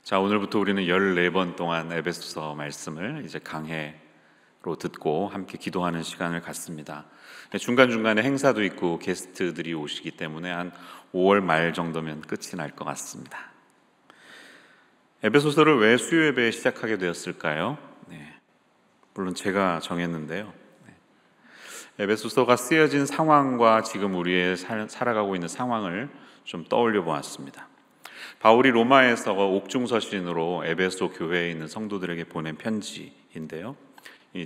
자, 오늘부터 우리는 14번 동안 에베소서 말씀을 이제 강해로 듣고 함께 기도하는 시간을 갖습니다. 중간중간에 행사도 있고 게스트들이 오시기 때문에 한 5월 말 정도면 끝이 날 것 같습니다. 에베소서를 왜 수요 예배에 시작하게 되었을까요? 물론 제가 정했는데요. 에베소서가 쓰여진 상황과 지금 우리의 살아가고 있는 상황을 좀 떠올려 보았습니다. 바울이 로마에서 옥중서신으로 에베소 교회에 있는 성도들에게 보낸 편지인데요.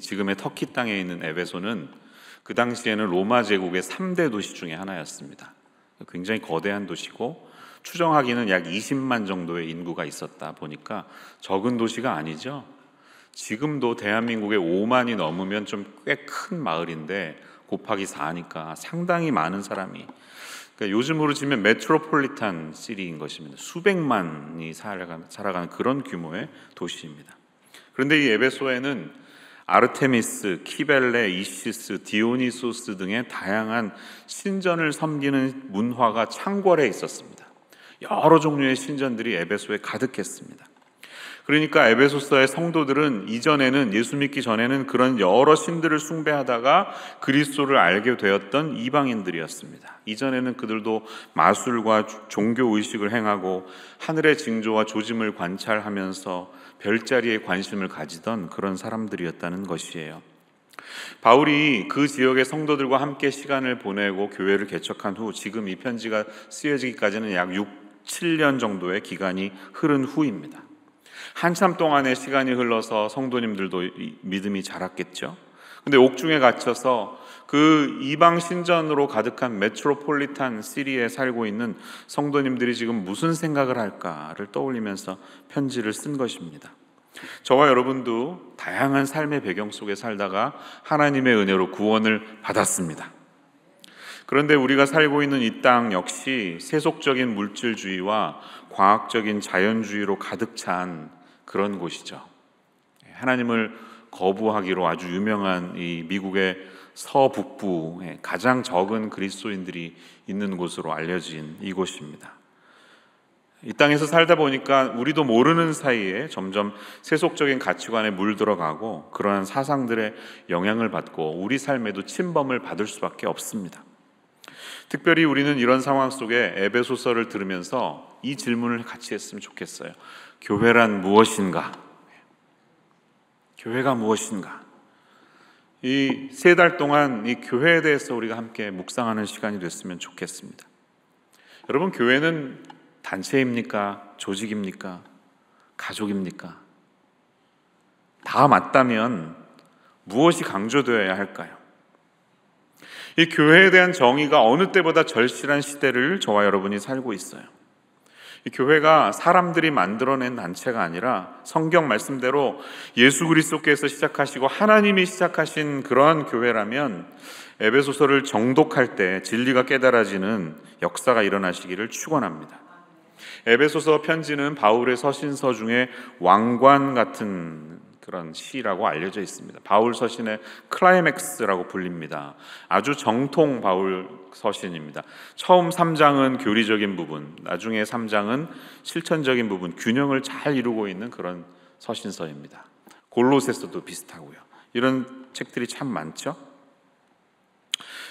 지금의 터키 땅에 있는 에베소는 그 당시에는 로마 제국의 3대 도시 중에 하나였습니다. 굉장히 거대한 도시고 추정하기는 약 20만 정도의 인구가 있었다 보니까 적은 도시가 아니죠. 지금도 대한민국에 5만이 넘으면 좀 꽤 큰 마을인데 곱하기 4니까 상당히 많은 사람이, 그러니까 요즘으로 치면 메트로폴리탄 시리인 것입니다. 수백만이 살아가는 그런 규모의 도시입니다. 그런데 이 에베소에는 아르테미스, 키벨레, 이시스, 디오니소스 등의 다양한 신전을 섬기는 문화가 창궐해 있었습니다. 여러 종류의 신전들이 에베소에 가득했습니다. 그러니까 에베소서의 성도들은 이전에는, 예수 믿기 전에는 그런 여러 신들을 숭배하다가 그리스도를 알게 되었던 이방인들이었습니다. 이전에는 그들도 마술과 종교의식을 행하고 하늘의 징조와 조짐을 관찰하면서 별자리에 관심을 가지던 그런 사람들이었다는 것이에요. 바울이 그 지역의 성도들과 함께 시간을 보내고 교회를 개척한 후 지금 이 편지가 쓰여지기까지는 약 6, 7년 정도의 기간이 흐른 후입니다. 한참 동안의 시간이 흘러서 성도님들도 믿음이 자랐겠죠. 근데 옥중에 갇혀서 그 이방 신전으로 가득한 메트로폴리탄 시리에 살고 있는 성도님들이 지금 무슨 생각을 할까를 떠올리면서 편지를 쓴 것입니다. 저와 여러분도 다양한 삶의 배경 속에 살다가 하나님의 은혜로 구원을 받았습니다. 그런데 우리가 살고 있는 이 땅 역시 세속적인 물질주의와 과학적인 자연주의로 가득 찬 그런 곳이죠. 하나님을 거부하기로 아주 유명한 이 미국의 서북부에 가장 적은 그리스도인들이 있는 곳으로 알려진 이곳입니다. 이 땅에서 살다 보니까 우리도 모르는 사이에 점점 세속적인 가치관에 물들어가고 그러한 사상들의 영향을 받고 우리 삶에도 침범을 받을 수밖에 없습니다. 특별히 우리는 이런 상황 속에 에베소서를 들으면서 이 질문을 같이 했으면 좋겠어요. 교회란 무엇인가? 교회가 무엇인가? 이 3달 동안 이 교회에 대해서 우리가 함께 묵상하는 시간이 됐으면 좋겠습니다. 여러분, 교회는 단체입니까? 조직입니까? 가족입니까? 다 맞다면 무엇이 강조되어야 할까요? 이 교회에 대한 정의가 어느 때보다 절실한 시대를 저와 여러분이 살고 있어요. 이 교회가 사람들이 만들어낸 단체가 아니라 성경 말씀대로 예수 그리스도께서 시작하시고 하나님이 시작하신 그러한 교회라면 에베소서를 정독할 때 진리가 깨달아지는 역사가 일어나시기를 축원합니다. 에베소서 편지는 바울의 서신서 중에 왕관 같은 그런 시라고 알려져 있습니다. 바울 서신의 클라이맥스라고 불립니다. 아주 정통 바울 서신입니다. 처음 3장은 교리적인 부분, 나중에 3장은 실천적인 부분, 균형을 잘 이루고 있는 그런 서신서입니다. 골로새서도 비슷하고요. 이런 책들이 참 많죠.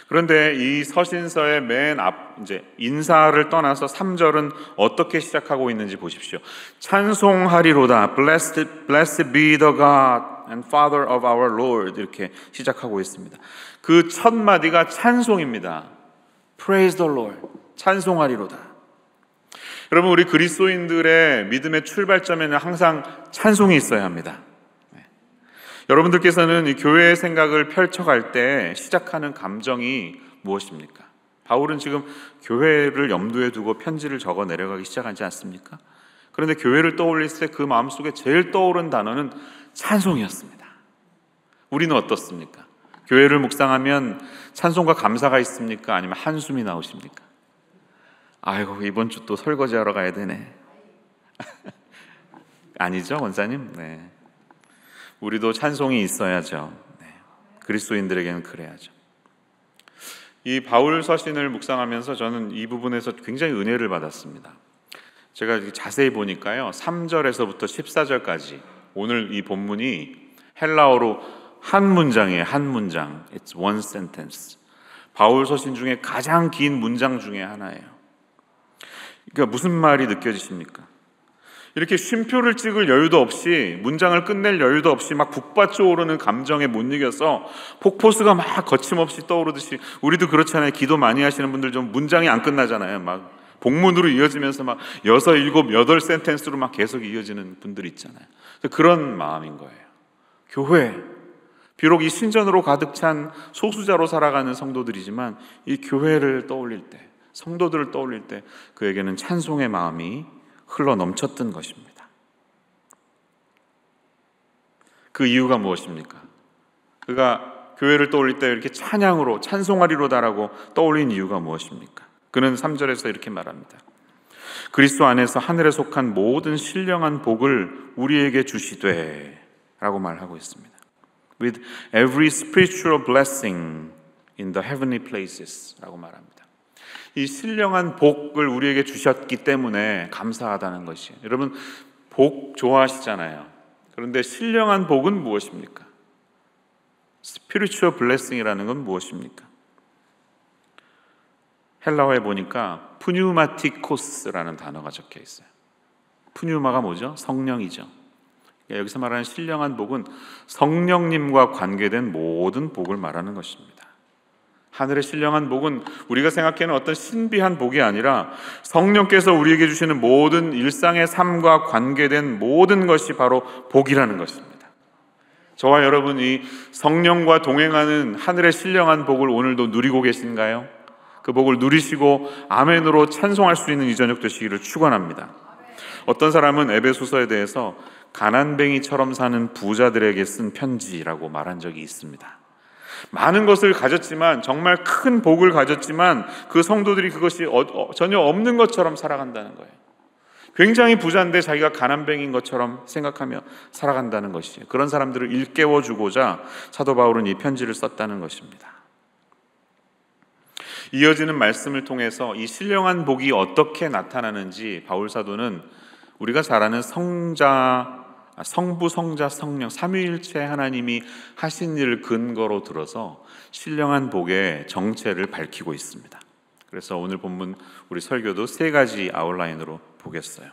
그런데 이 서신서의 맨 앞, 이제 인사를 떠나서 3절은 어떻게 시작하고 있는지 보십시오. 찬송하리로다. Blessed be the God and Father of our Lord. 이렇게 시작하고 있습니다. 그 첫 마디가 찬송입니다. Praise the Lord. 찬송하리로다. 여러분, 우리 그리스도인들의 믿음의 출발점에는 항상 찬송이 있어야 합니다. 여러분들께서는 이 교회의 생각을 펼쳐갈 때 시작하는 감정이 무엇입니까? 바울은 지금 교회를 염두에 두고 편지를 적어 내려가기 시작하지 않습니까? 그런데 교회를 떠올릴 때 그 마음속에 제일 떠오른 단어는 찬송이었습니다. 우리는 어떻습니까? 교회를 묵상하면 찬송과 감사가 있습니까? 아니면 한숨이 나오십니까? 아이고, 이번 주 또 설거지하러 가야 되네. 아니죠, 원사님? 네. 우리도 찬송이 있어야죠. 그리스도인들에게는 그래야죠. 이 바울 서신을 묵상하면서 저는 이 부분에서 굉장히 은혜를 받았습니다. 제가 자세히 보니까요, 3절에서부터 14절까지 오늘 이 본문이 헬라어로 한 문장이에요. 한 문장. It's one sentence. 바울 서신 중에 가장 긴 문장 중에 하나예요. 그러니까 무슨 말이 느껴지십니까? 이렇게 쉼표를 찍을 여유도 없이, 문장을 끝낼 여유도 없이 막 북받쳐 오르는 감정에 못 이겨서 폭포수가 막 거침없이 떠오르듯이, 우리도 그렇잖아요. 기도 많이 하시는 분들 좀 문장이 안 끝나잖아요. 막 복문으로 이어지면서 막 6, 7, 8 센텐스로 막 계속 이어지는 분들이 있잖아요. 그런 마음인 거예요. 교회, 비록 이 신전으로 가득 찬 소수자로 살아가는 성도들이지만 이 교회를 떠올릴 때, 성도들을 떠올릴 때 그에게는 찬송의 마음이 흘러 넘쳤던 것입니다. 그 이유가 무엇입니까? 그가 교회를 떠올릴 때 이렇게 찬양으로, 찬송하리로다라고 떠올린 이유가 무엇입니까? 그는 3절에서 이렇게 말합니다. 그리스도 안에서 하늘에 속한 모든 신령한 복을 우리에게 주시되 라고 말하고 있습니다. With every spiritual blessing in the heavenly places 라고 말합니다. 이 신령한 복을 우리에게 주셨기 때문에 감사하다는 것이, 여러분 복 좋아하시잖아요. 그런데 신령한 복은 무엇입니까? spiritual blessing이라는 건 무엇입니까? 헬라어에 보니까 푸뉴마티코스라는 단어가 적혀 있어요. 푸뉴마가 뭐죠? 성령이죠. 여기서 말하는 신령한 복은 성령님과 관계된 모든 복을 말하는 것입니다. 하늘의 신령한 복은 우리가 생각하는 어떤 신비한 복이 아니라 성령께서 우리에게 주시는 모든 일상의 삶과 관계된 모든 것이 바로 복이라는 것입니다. 저와 여러분이 성령과 동행하는 하늘의 신령한 복을 오늘도 누리고 계신가요? 그 복을 누리시고 아멘으로 찬송할 수 있는 이 저녁 되시기를 축원합니다. 어떤 사람은 에베소서에 대해서 가난뱅이처럼 사는 부자들에게 쓴 편지라고 말한 적이 있습니다. 많은 것을 가졌지만, 정말 큰 복을 가졌지만 그 성도들이 그것이 전혀 없는 것처럼 살아간다는 거예요. 굉장히 부자인데 자기가 가난뱅이인 것처럼 생각하며 살아간다는 것이에요. 그런 사람들을 일깨워주고자 사도 바울은 이 편지를 썼다는 것입니다. 이어지는 말씀을 통해서 이 신령한 복이 어떻게 나타나는지 바울 사도는 우리가 잘 아는 성부, 성자, 성령 삼위일체 하나님이 하신 일을 근거로 들어서 신령한 복의 정체를 밝히고 있습니다. 그래서 오늘 본문 우리 설교도 3가지 아웃라인으로 보겠어요.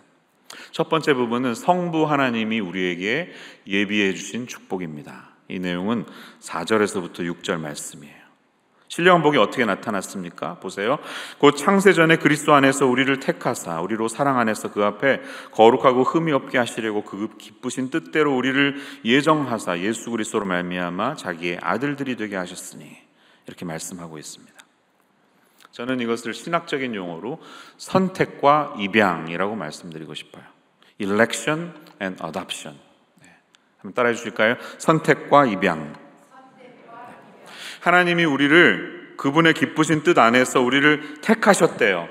첫 번째 부분은 성부 하나님이 우리에게 예비해 주신 축복입니다. 이 내용은 4절에서부터 6절 말씀이에요. 신령한 복이 어떻게 나타났습니까? 보세요. 곧 창세전에 그리스도 안에서 우리를 택하사 우리로 사랑 안에서 그 앞에 거룩하고 흠이 없게 하시려고 그 기쁘신 뜻대로 우리를 예정하사 예수 그리스도로 말미암아 자기의 아들들이 되게 하셨으니, 이렇게 말씀하고 있습니다. 저는 이것을 신학적인 용어로 선택과 입양이라고 말씀드리고 싶어요. Election and adoption. 한번 따라해 주실까요? 선택과 입양. 하나님이 우리를 그분의 기쁘신 뜻 안에서 우리를 택하셨대요.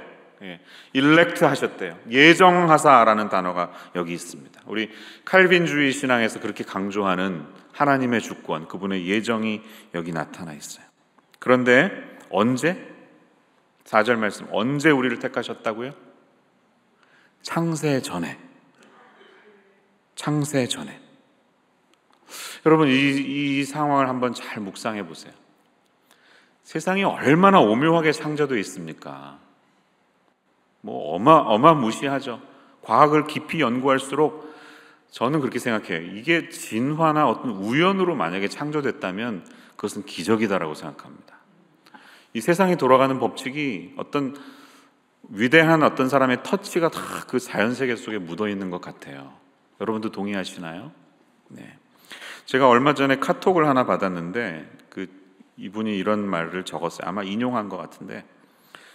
일렉트 하셨대요. 예정하사라는 단어가 여기 있습니다. 우리 칼빈주의 신앙에서 그렇게 강조하는 하나님의 주권, 그분의 예정이 여기 나타나 있어요. 그런데 언제? 4절 말씀, 언제 우리를 택하셨다고요? 창세 전에. 창세 전에. 여러분 이 상황을 한번 잘 묵상해 보세요. 세상이 얼마나 오묘하게 창조되어 있습니까? 어마무시하죠. 과학을 깊이 연구할수록 저는 그렇게 생각해요. 이게 진화나 어떤 우연으로 만약에 창조됐다면 그것은 기적이다라고 생각합니다. 이 세상이 돌아가는 법칙이 어떤 위대한 어떤 사람의 터치가 다 그 자연세계 속에 묻어있는 것 같아요. 여러분도 동의하시나요? 네. 제가 얼마 전에 카톡을 하나 받았는데 이분이 이런 말을 적었어요. 아마 인용한 것 같은데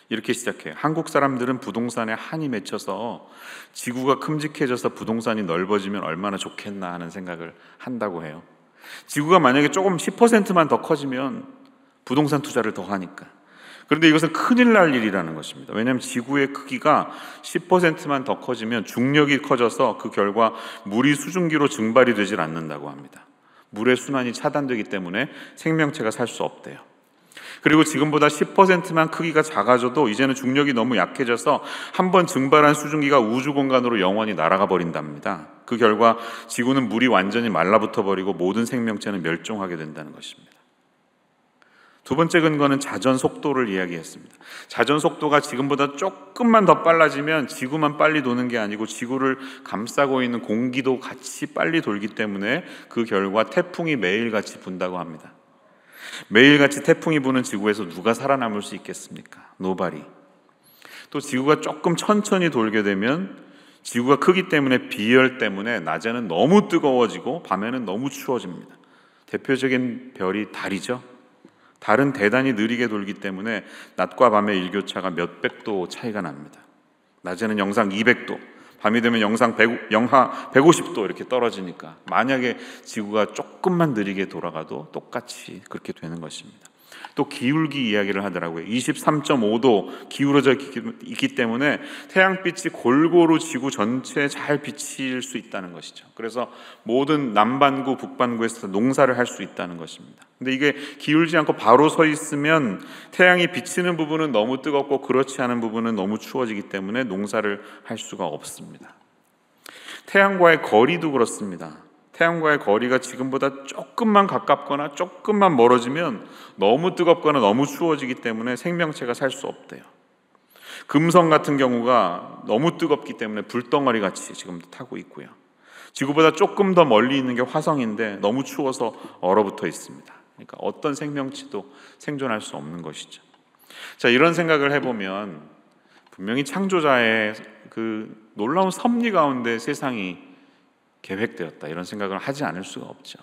이렇게 시작해요. 한국 사람들은 부동산에 한이 맺혀서 지구가 큼직해져서 부동산이 넓어지면 얼마나 좋겠나 하는 생각을 한다고 해요. 지구가 만약에 조금 10%만 더 커지면 부동산 투자를 더 하니까. 그런데 이것은 큰일 날 일이라는 것입니다. 왜냐하면 지구의 크기가 10%만 더 커지면 중력이 커져서 그 결과 물이 수증기로 증발이 되질 않는다고 합니다. 물의 순환이 차단되기 때문에 생명체가 살 수 없대요. 그리고 지금보다 10%만 크기가 작아져도 이제는 중력이 너무 약해져서 한번 증발한 수증기가 우주 공간으로 영원히 날아가 버린답니다. 그 결과 지구는 물이 완전히 말라붙어 버리고 모든 생명체는 멸종하게 된다는 것입니다. 두 번째 근거는 자전 속도를 이야기했습니다. 자전 속도가 지금보다 조금만 더 빨라지면 지구만 빨리 도는 게 아니고 지구를 감싸고 있는 공기도 같이 빨리 돌기 때문에 그 결과 태풍이 매일같이 분다고 합니다. 매일같이 태풍이 부는 지구에서 누가 살아남을 수 있겠습니까? Nobody. 또 지구가 조금 천천히 돌게 되면 지구가 크기 때문에 비열 때문에 낮에는 너무 뜨거워지고 밤에는 너무 추워집니다. 대표적인 별이 달이죠. 달은 대단히 느리게 돌기 때문에 낮과 밤의 일교차가 몇백 도 차이가 납니다. 낮에는 영상 200도, 밤이 되면 영하 150도 이렇게 떨어지니까 만약에 지구가 조금만 느리게 돌아가도 똑같이 그렇게 되는 것입니다. 또 기울기 이야기를 하더라고요. 23.5도 기울어져 있기 때문에 태양빛이 골고루 지구 전체에 잘 비칠 수 있다는 것이죠. 그래서 모든 남반구, 북반구에서 농사를 할 수 있다는 것입니다. 근데 이게 기울지 않고 바로 서 있으면 태양이 비치는 부분은 너무 뜨겁고 그렇지 않은 부분은 너무 추워지기 때문에 농사를 할 수가 없습니다. 태양과의 거리도 그렇습니다. 태양과의 거리가 지금보다 조금만 가깝거나 조금만 멀어지면 너무 뜨겁거나 너무 추워지기 때문에 생명체가 살 수 없대요. 금성 같은 경우가 너무 뜨겁기 때문에 불덩어리 같이 지금 타고 있고요. 지구보다 조금 더 멀리 있는 게 화성인데 너무 추워서 얼어붙어 있습니다. 그러니까 어떤 생명체도 생존할 수 없는 것이죠. 자, 이런 생각을 해보면 분명히 창조자의 그 놀라운 섭리 가운데 세상이 계획되었다, 이런 생각을 하지 않을 수가 없죠.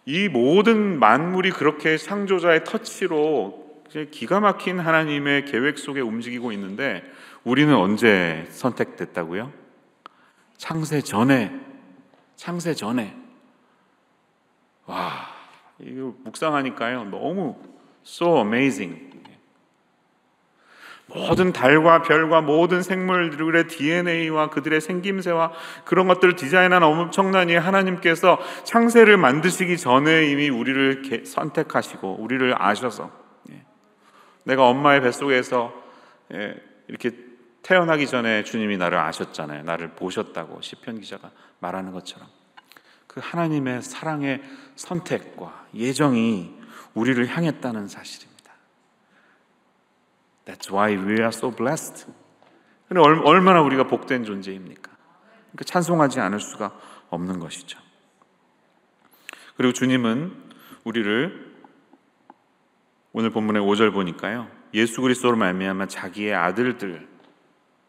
이 모든 만물이 그렇게 창조자의 터치로 기가 막힌 하나님의 계획 속에 움직이고 있는데 우리는 언제 선택됐다고요? 창세 전에. 와, 이거 묵상하니까요 너무 so amazing. 모든 달과 별과 모든 생물들의 DNA와 그들의 생김새와 그런 것들을 디자인한 엄청난 이 하나님께서 창세를 만드시기 전에 이미 우리를 선택하시고 우리를 아셔서, 내가 엄마의 뱃속에서 이렇게 태어나기 전에 주님이 나를 아셨잖아요. 나를 보셨다고 시편 기자가 말하는 것처럼 그 하나님의 사랑의 선택과 예정이 우리를 향했다는 사실입니다. That's why we are so blessed. 얼마나 우리가 복된 존재입니까? 그러니까 찬송하지 않을 수가 없는 것이죠. 그리고 주님은 우리를 오늘 본문의 5절 보니까요, 예수 그리스도로 말미암아 자기의 아들들,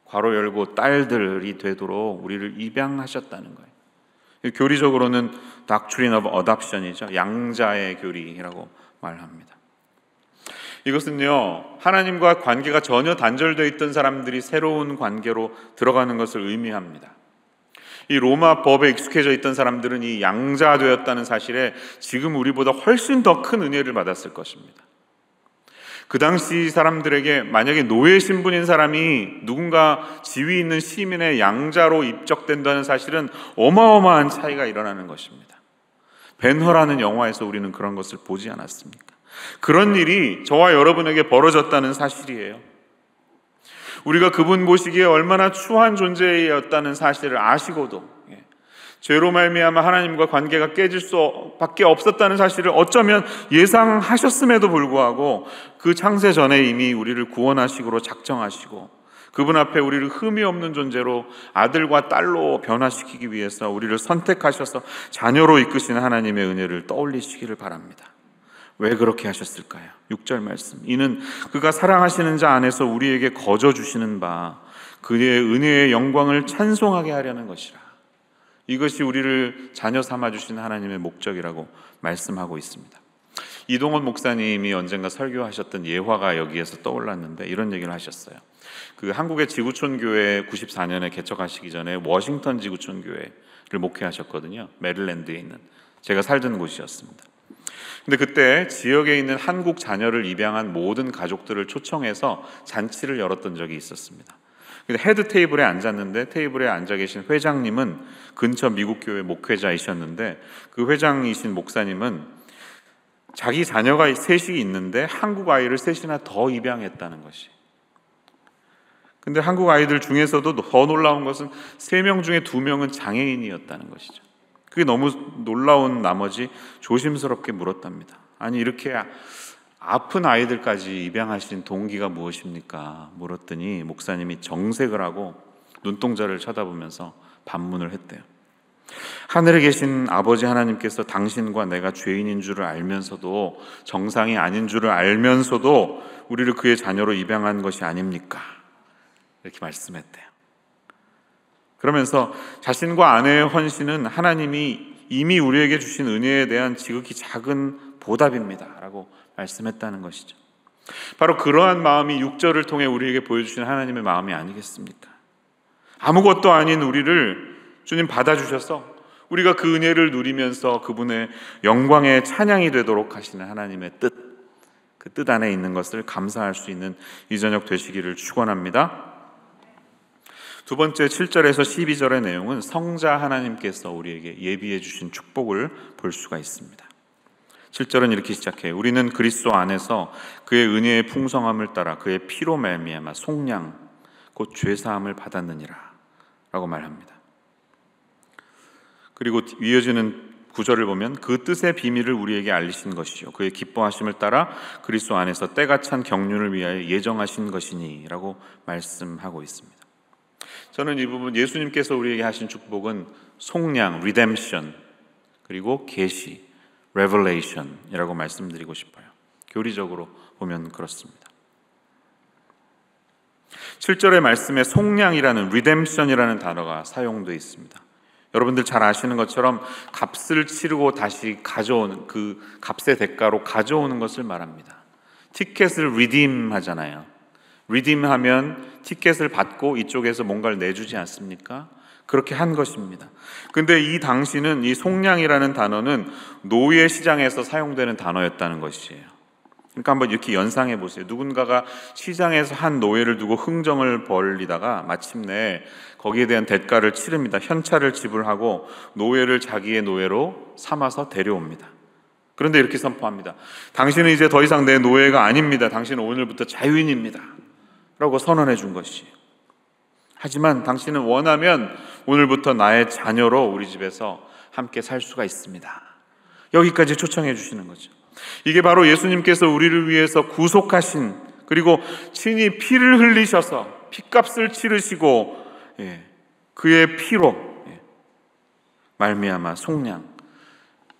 괄호 열고 딸들이 되도록 우리를 입양하셨다는 거예요. 교리적으로는 Doctrine of Adoption이죠. 양자의 교리라고 말합니다. 이것은요, 하나님과 관계가 전혀 단절되어 있던 사람들이 새로운 관계로 들어가는 것을 의미합니다. 이 로마 법에 익숙해져 있던 사람들은 이 양자되었다는 사실에 지금 우리보다 훨씬 더 큰 은혜를 받았을 것입니다. 그 당시 사람들에게 만약에 노예 신분인 사람이 누군가 지위 있는 시민의 양자로 입적된다는 사실은 어마어마한 차이가 일어나는 것입니다. 벤허라는 영화에서 우리는 그런 것을 보지 않았습니까? 그런 일이 저와 여러분에게 벌어졌다는 사실이에요. 우리가 그분 보시기에 얼마나 추한 존재였다는 사실을 아시고도 죄로 말미암아 하나님과 관계가 깨질 수밖에 없었다는 사실을 어쩌면 예상하셨음에도 불구하고 그 창세 전에 이미 우리를 구원하시기로 작정하시고 그분 앞에 우리를 흠이 없는 존재로 아들과 딸로 변화시키기 위해서 우리를 선택하셔서 자녀로 이끄신 하나님의 은혜를 떠올리시기를 바랍니다. 왜 그렇게 하셨을까요? 6절 말씀, 이는 그가 사랑하시는 자 안에서 우리에게 거저 주시는 바 그의 은혜의 영광을 찬송하게 하려는 것이라. 이것이 우리를 자녀 삼아주신 하나님의 목적이라고 말씀하고 있습니다. 이동원 목사님이 언젠가 설교하셨던 예화가 여기에서 떠올랐는데 이런 얘기를 하셨어요. 그 한국의 지구촌 교회 94년에 개척하시기 전에 워싱턴 지구촌 교회를 목회하셨거든요. 메릴랜드에 있는, 제가 살던 곳이었습니다. 근데 그때 지역에 있는 한국 자녀를 입양한 모든 가족들을 초청해서 잔치를 열었던 적이 있었습니다. 근데 헤드 테이블에 앉았는데 테이블에 앉아 계신 회장님은 근처 미국 교회 목회자이셨는데 그 회장이신 목사님은 자기 자녀가 셋이 있는데 한국 아이를 셋이나 더 입양했다는 것이. 근데 한국 아이들 중에서도 더 놀라운 것은 3명 중에 2명은 장애인이었다는 것이죠. 그게 너무 놀라운 나머지 조심스럽게 물었답니다. 아니, 이렇게 아픈 아이들까지 입양하신 동기가 무엇입니까? 물었더니 목사님이 정색을 하고 눈동자를 쳐다보면서 반문을 했대요. 하늘에 계신 아버지 하나님께서 당신과 내가 죄인인 줄을 알면서도, 정상이 아닌 줄을 알면서도 우리를 그의 자녀로 입양한 것이 아닙니까? 이렇게 말씀했대요. 그러면서 자신과 아내의 헌신은 하나님이 이미 우리에게 주신 은혜에 대한 지극히 작은 보답입니다 라고 말씀했다는 것이죠. 바로 그러한 마음이 6절을 통해 우리에게 보여주신 하나님의 마음이 아니겠습니까? 아무것도 아닌 우리를 주님 받아주셔서 우리가 그 은혜를 누리면서 그분의 영광의 찬양이 되도록 하시는 하나님의 뜻, 그 뜻 안에 있는 것을 감사할 수 있는 이 저녁 되시기를 축원합니다. 두 번째 7절에서 12절의 내용은 성자 하나님께서 우리에게 예비해 주신 축복을 볼 수가 있습니다. 7절은 이렇게 시작해요. 우리는 그리스도 안에서 그의 은혜의 풍성함을 따라 그의 피로 말미암아 속량 곧 죄사함을 받았느니라 라고 말합니다. 그리고 이어지는 9절을 보면 그 뜻의 비밀을 우리에게 알리신 것이요 그의 기뻐하심을 따라 그리스도 안에서 때가 찬 경륜을 위하여 예정하신 것이니 라고 말씀하고 있습니다. 저는 이 부분 예수님께서 우리에게 하신 축복은 속량, 리뎀션, 그리고 계시, 레벨레이션이라고 말씀드리고 싶어요. 교리적으로 보면 그렇습니다. 7절의 말씀에 속량이라는, 리뎀션이라는 단어가 사용되어 있습니다. 여러분들 잘 아시는 것처럼 값을 치르고 다시 가져오는, 그 값의 대가로 가져오는 것을 말합니다. 티켓을 리딤 하잖아요. 리딤하면 티켓을 받고 이쪽에서 뭔가를 내주지 않습니까? 그렇게 한 것입니다. 근데 이 당시는 이 속량이라는 단어는 노예 시장에서 사용되는 단어였다는 것이에요. 그러니까 한번 이렇게 연상해 보세요. 누군가가 시장에서 한 노예를 두고 흥정을 벌이다가 마침내 거기에 대한 대가를 치릅니다. 현찰을 지불하고 노예를 자기의 노예로 삼아서 데려옵니다. 그런데 이렇게 선포합니다. 당신은 이제 더 이상 내 노예가 아닙니다. 당신은 오늘부터 자유인입니다 라고 선언해 준 것이에요. 하지만 당신은 원하면 오늘부터 나의 자녀로 우리 집에서 함께 살 수가 있습니다. 여기까지 초청해 주시는 거죠. 이게 바로 예수님께서 우리를 위해서 구속하신, 그리고 친히 피를 흘리셔서 피값을 치르시고 그의 피로 말미암아 속량,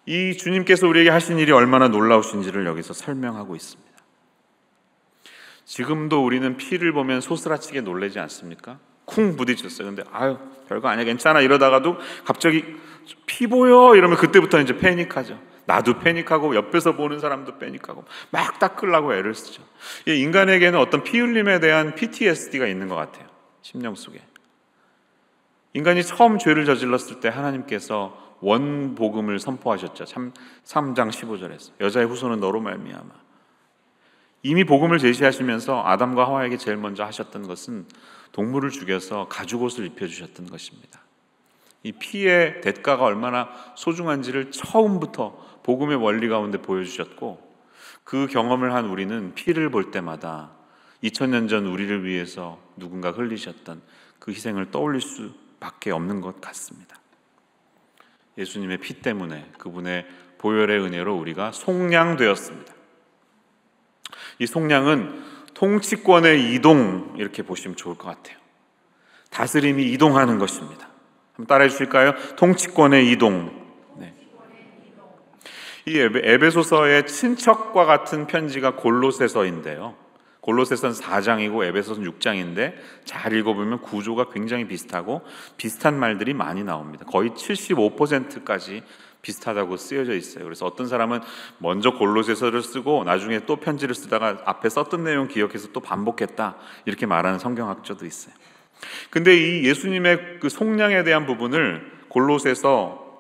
이 주님께서 우리에게 하신 일이 얼마나 놀라우신지를 여기서 설명하고 있습니다. 지금도 우리는 피를 보면 소스라치게 놀라지 않습니까? 쿵 부딪혔어요. 근데 아유 별거 아니야, 괜찮아 이러다가도 갑자기 피 보여 이러면 그때부터 이제 패닉하죠. 나도 패닉하고 옆에서 보는 사람도 패닉하고 막 닦으려고 애를 쓰죠. 인간에게는 어떤 피 흘림에 대한 PTSD가 있는 것 같아요. 심령 속에. 인간이 처음 죄를 저질렀을 때 하나님께서 원복음을 선포하셨죠. 3장 15절에서 여자의 후손은 너로 말미암아. 이미 복음을 제시하시면서 아담과 하와에게 제일 먼저 하셨던 것은 동물을 죽여서 가죽옷을 입혀주셨던 것입니다. 이 피의 대가가 얼마나 소중한지를 처음부터 복음의 원리 가운데 보여주셨고, 그 경험을 한 우리는 피를 볼 때마다 2000년 전 우리를 위해서 누군가 흘리셨던 그 희생을 떠올릴 수밖에 없는 것 같습니다. 예수님의 피 때문에, 그분의 보혈의 은혜로 우리가 속량되었습니다. 이 속량은 통치권의 이동, 이렇게 보시면 좋을 것 같아요. 다스림이 이동하는 것입니다. 한번 따라해 주실까요? 통치권의 이동. 네. 이 에베소서의 친척과 같은 편지가 골로새서인데요. 골로새서는 4장이고 에베소서는 6장인데 잘 읽어보면 구조가 굉장히 비슷하고 비슷한 말들이 많이 나옵니다. 거의 75%까지 비슷하다고 쓰여져 있어요. 그래서 어떤 사람은 먼저 골로새서를 쓰고 나중에 또 편지를 쓰다가 앞에 썼던 내용 기억해서 또 반복했다 이렇게 말하는 성경학자도 있어요. 근데 이 예수님의 그 속량에 대한 부분을 골로새서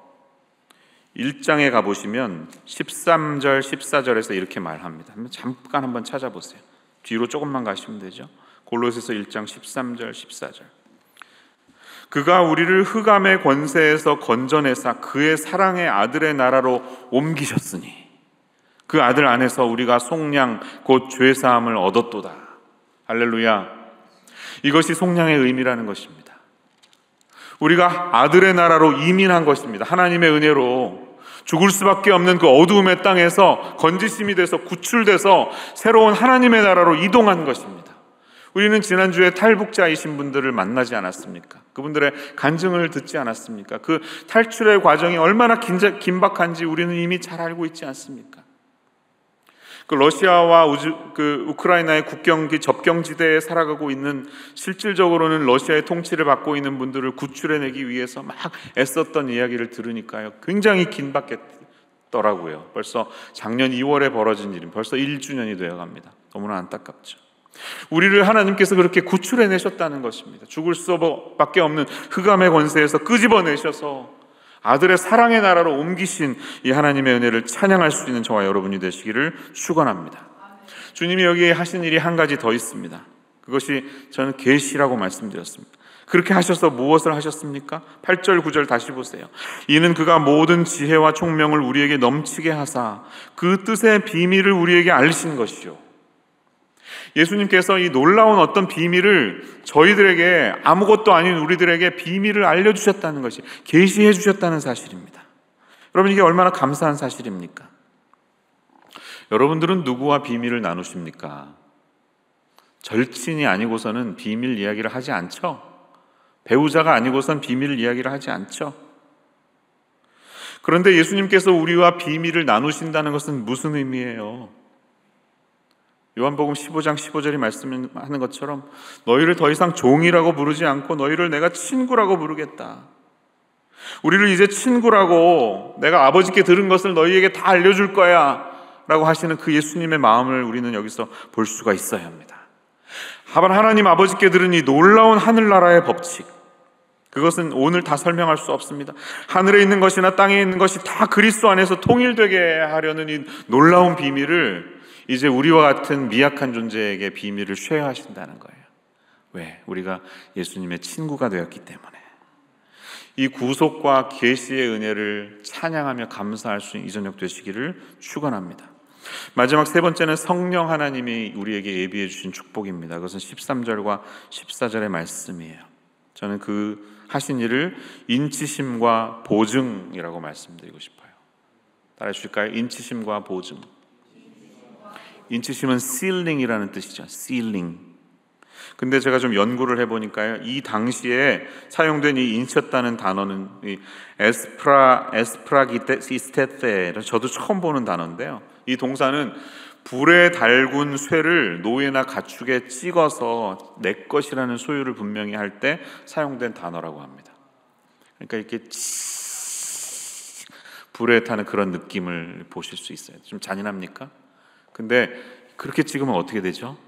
1장에 가보시면 13절, 14절에서 이렇게 말합니다. 잠깐 한번 찾아보세요. 뒤로 조금만 가시면 되죠. 골로새서 1장 13절, 14절. 그가 우리를 흑암의 권세에서 건져내사 그의 사랑의 아들의 나라로 옮기셨으니, 그 아들 안에서 우리가 속량 곧 죄사함을 얻었도다. 할렐루야. 이것이 속량의 의미라는 것입니다. 우리가 아들의 나라로 이민한 것입니다. 하나님의 은혜로 죽을 수밖에 없는 그 어두움의 땅에서 건지심이 돼서 구출돼서 새로운 하나님의 나라로 이동한 것입니다. 우리는 지난주에 탈북자이신 분들을 만나지 않았습니까? 그분들의 간증을 듣지 않았습니까? 그 탈출의 과정이 얼마나 긴박한지 우리는 이미 잘 알고 있지 않습니까? 그 러시아와 우크라이나의 국경기 접경지대에 살아가고 있는, 실질적으로는 러시아의 통치를 받고 있는 분들을 구출해내기 위해서 막 애썼던 이야기를 들으니까요, 굉장히 긴박했더라고요. 벌써 작년 2월에 벌어진 일이 벌써 1주년이 되어갑니다. 너무나 안타깝죠. 우리를 하나님께서 그렇게 구출해내셨다는 것입니다. 죽을 수밖에 없는 흑암의 권세에서 끄집어내셔서 아들의 사랑의 나라로 옮기신 이 하나님의 은혜를 찬양할 수 있는 저와 여러분이 되시기를 축원합니다. 주님이 여기에 하신 일이 한 가지 더 있습니다. 그것이 저는 계시라고 말씀드렸습니다. 그렇게 하셔서 무엇을 하셨습니까? 8절 9절 다시 보세요. 이는 그가 모든 지혜와 총명을 우리에게 넘치게 하사 그 뜻의 비밀을 우리에게 알리신 것이요. 예수님께서 이 놀라운 어떤 비밀을 저희들에게, 아무것도 아닌 우리들에게 비밀을 알려주셨다는 것이, 계시해 주셨다는 사실입니다. 여러분, 이게 얼마나 감사한 사실입니까? 여러분들은 누구와 비밀을 나누십니까? 절친이 아니고서는 비밀 이야기를 하지 않죠? 배우자가 아니고선 비밀 이야기를 하지 않죠? 그런데 예수님께서 우리와 비밀을 나누신다는 것은 무슨 의미예요? 요한복음 15장 15절이 말씀하는 것처럼 너희를 더 이상 종이라고 부르지 않고 너희를 내가 친구라고 부르겠다. 우리를 이제 친구라고, 내가 아버지께 들은 것을 너희에게 다 알려줄 거야 라고 하시는 그 예수님의 마음을 우리는 여기서 볼 수가 있어야 합니다. 하나님 아버지께 들은 이 놀라운 하늘나라의 법칙, 그것은 오늘 다 설명할 수 없습니다. 하늘에 있는 것이나 땅에 있는 것이 다 그리스도 안에서 통일되게 하려는 이 놀라운 비밀을 이제 우리와 같은 미약한 존재에게 비밀을 쉐어하신다는 거예요. 왜? 우리가 예수님의 친구가 되었기 때문에. 이 구속과 계시의 은혜를 찬양하며 감사할 수 있는 이 저녁 되시기를 축원합니다. 마지막 세 번째는 성령 하나님이 우리에게 예비해 주신 축복입니다. 그것은 13절과 14절의 말씀이에요. 저는 그 하신 일을 인치심과 보증이라고 말씀드리고 싶어요. 따라해 주실까요? 인치심과 보증. 인치심은 sealing이라는 뜻이죠. sealing. 근데 제가 좀 연구를 해보니까요, 이 당시에 사용된 이 인쳤다는 단어는 이 에스프라기스테테, 저도 처음 보는 단어인데요, 이 동사는 불에 달군 쇠를 노예나 가축에 찍어서 내 것이라는 소유를 분명히 할 때 사용된 단어라고 합니다. 그러니까 이렇게 불에 타는 그런 느낌을 보실 수 있어요. 좀 잔인합니까? 근데 그렇게 찍으면 어떻게 되죠?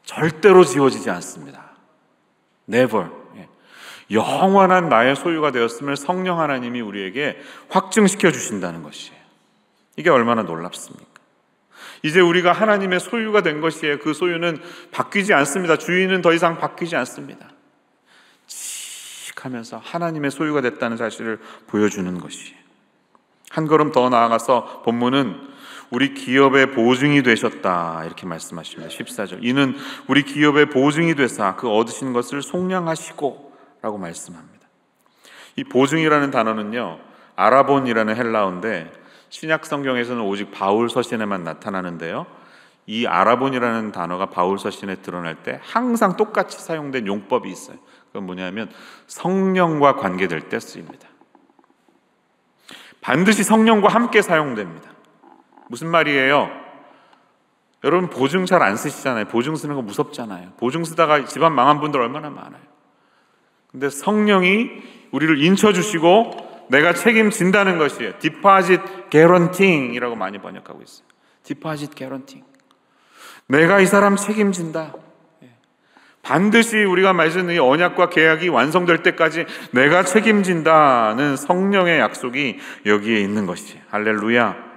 절대로 지워지지 않습니다. Never. 영원한 나의 소유가 되었음을 성령 하나님이 우리에게 확증시켜 주신다는 것이에요. 이게 얼마나 놀랍습니까? 이제 우리가 하나님의 소유가 된 것이에요. 그 소유는 바뀌지 않습니다. 주인은 더 이상 바뀌지 않습니다. 칙 하면서 하나님의 소유가 됐다는 사실을 보여주는 것이에요. 한 걸음 더 나아가서 본문은 우리 기업의 보증이 되셨다 이렇게 말씀하십니다. 14절. 이는 우리 기업의 보증이 되사 그 얻으신 것을 속량하시고 라고 말씀합니다. 이 보증이라는 단어는요, 아라본이라는 헬라어인데 신약 성경에서는 오직 바울 서신에만 나타나는데요, 이 아라본이라는 단어가 바울 서신에 드러날 때 항상 똑같이 사용된 용법이 있어요. 그건 뭐냐면 성령과 관계될 때 쓰입니다. 반드시 성령과 함께 사용됩니다. 무슨 말이에요? 여러분 보증 잘 안 쓰시잖아요. 보증 쓰는 거 무섭잖아요. 보증 쓰다가 집안 망한 분들 얼마나 많아요. 근데 성령이 우리를 인쳐주시고 내가 책임진다는 것이에요. Deposit Guaranteeing 이라고 많이 번역하고 있어요. Deposit Guaranteeing. 내가 이 사람 책임진다. 반드시 우리가 맺은 이 언약과 계약이 완성될 때까지 내가 책임진다는 성령의 약속이 여기에 있는 것이에요. 할렐루야.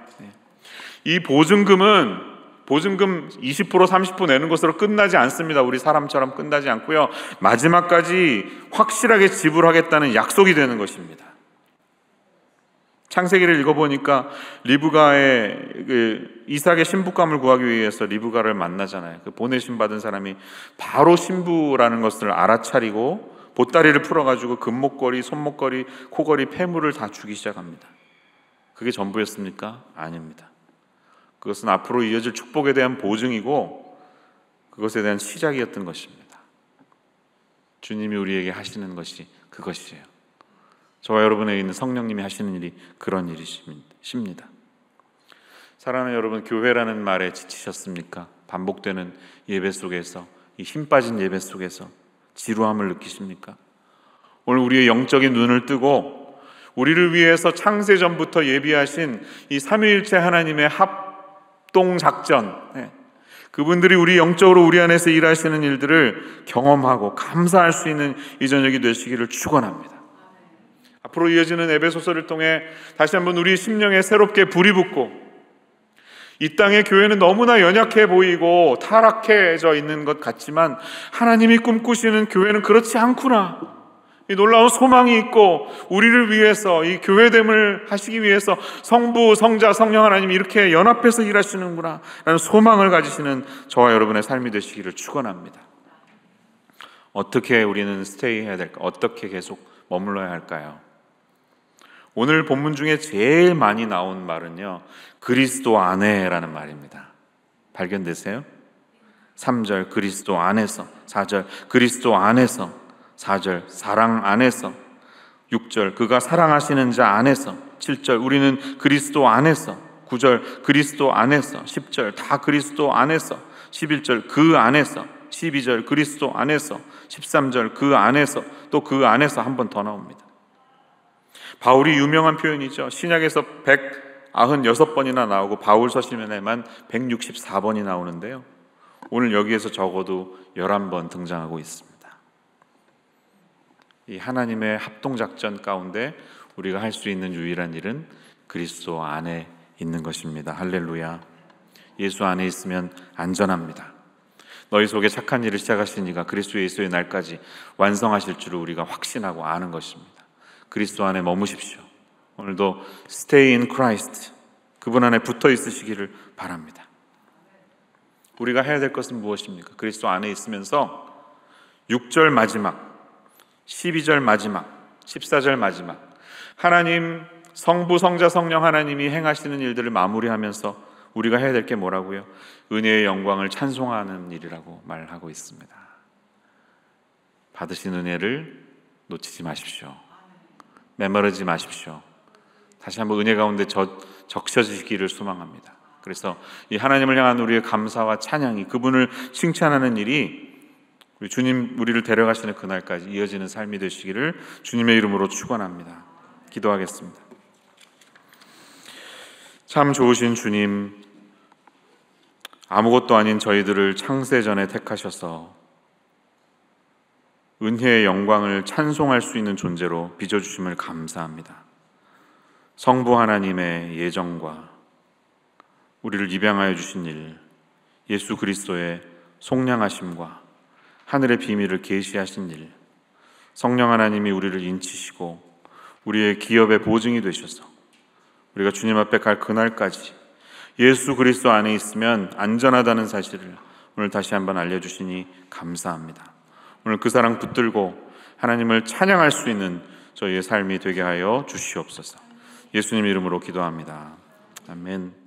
이 보증금 20% 30% 내는 것으로 끝나지 않습니다. 우리 사람처럼 끝나지 않고요, 마지막까지 확실하게 지불하겠다는 약속이 되는 것입니다. 창세기를 읽어보니까 리브가의 이삭의 신부감을 구하기 위해서 리브가를 만나잖아요. 그 보내심 받은 사람이 바로 신부라는 것을 알아차리고 보따리를 풀어가지고 금목걸이, 손목걸이, 코걸이, 폐물을 다 주기 시작합니다. 그게 전부였습니까? 아닙니다. 그것은 앞으로 이어질 축복에 대한 보증이고 그것에 대한 시작이었던 것입니다. 주님이 우리에게 하시는 것이 그것이에요. 저와 여러분에게 있는 성령님이 하시는 일이 그런 일이십니다. 사랑하는 여러분, 교회라는 말에 지치셨습니까? 반복되는 예배 속에서, 이 힘 빠진 예배 속에서 지루함을 느끼십니까? 오늘 우리의 영적인 눈을 뜨고 우리를 위해서 창세전부터 예비하신 이 삼위일체 하나님의 합동작전, 그분들이 우리 영적으로 우리 안에서 일하시는 일들을 경험하고 감사할 수 있는 이 저녁이 되시기를 축원합니다. 앞으로 이어지는 에베소서를 통해 다시 한번 우리 심령에 새롭게 불이 붙고, 이 땅의 교회는 너무나 연약해 보이고 타락해져 있는 것 같지만 하나님이 꿈꾸시는 교회는 그렇지 않구나, 이 놀라운 소망이 있고 우리를 위해서 이 교회됨을 하시기 위해서 성부, 성자, 성령 하나님이 이렇게 연합해서 일하시는구나 라는 소망을 가지시는 저와 여러분의 삶이 되시기를 축원합니다. 어떻게 우리는 스테이 해야 될까? 어떻게 계속 머물러야 할까요? 오늘 본문 중에 제일 많이 나온 말은요, 그리스도 안에라는 말입니다. 발견되세요? 3절 그리스도 안에서, 4절 그리스도 안에서, 4절 사랑 안에서, 6절 그가 사랑하시는 자 안에서, 7절 우리는 그리스도 안에서, 9절 그리스도 안에서, 10절 다 그리스도 안에서, 11절 그 안에서, 12절 그리스도 안에서, 13절 그 안에서, 또 그 안에서 한 번 더 나옵니다. 바울이 유명한 표현이죠. 신약에서 196번이나 나오고 바울 서신에만 164번이 나오는데요, 오늘 여기에서 적어도 11번 등장하고 있습니다. 이 하나님의 합동작전 가운데 우리가 할 수 있는 유일한 일은 그리스도 안에 있는 것입니다. 할렐루야. 예수 안에 있으면 안전합니다. 너희 속에 착한 일을 시작하신 이가 그리스도 예수의 날까지 완성하실 줄을 우리가 확신하고 아는 것입니다. 그리스도 안에 머무십시오. 오늘도 Stay in Christ, 그분 안에 붙어 있으시기를 바랍니다. 우리가 해야 될 것은 무엇입니까? 그리스도 안에 있으면서 6절 마지막, 12절 마지막, 14절 마지막, 하나님 성부, 성자, 성령 하나님이 행하시는 일들을 마무리하면서 우리가 해야 될 게 뭐라고요? 은혜의 영광을 찬송하는 일이라고 말하고 있습니다. 받으신 은혜를 놓치지 마십시오. 메마르지 마십시오. 다시 한번 은혜 가운데 적셔지기를 소망합니다. 그래서 이 하나님을 향한 우리의 감사와 찬양이, 그분을 칭찬하는 일이 우리 주님 우리를 데려가시는 그날까지 이어지는 삶이 되시기를 주님의 이름으로 축원합니다. 기도하겠습니다. 참 좋으신 주님, 아무것도 아닌 저희들을 창세전에 택하셔서 은혜의 영광을 찬송할 수 있는 존재로 빚어주심을 감사합니다. 성부 하나님의 예정과 우리를 입양하여 주신 일, 예수 그리스도의 속량하심과 하늘의 비밀을 계시하신 일, 성령 하나님이 우리를 인치시고 우리의 기업의 보증이 되셔서 우리가 주님 앞에 갈 그날까지 예수 그리스도 안에 있으면 안전하다는 사실을 오늘 다시 한번 알려주시니 감사합니다. 오늘 그 사랑 붙들고 하나님을 찬양할 수 있는 저희의 삶이 되게 하여 주시옵소서. 예수님 이름으로 기도합니다. 아멘.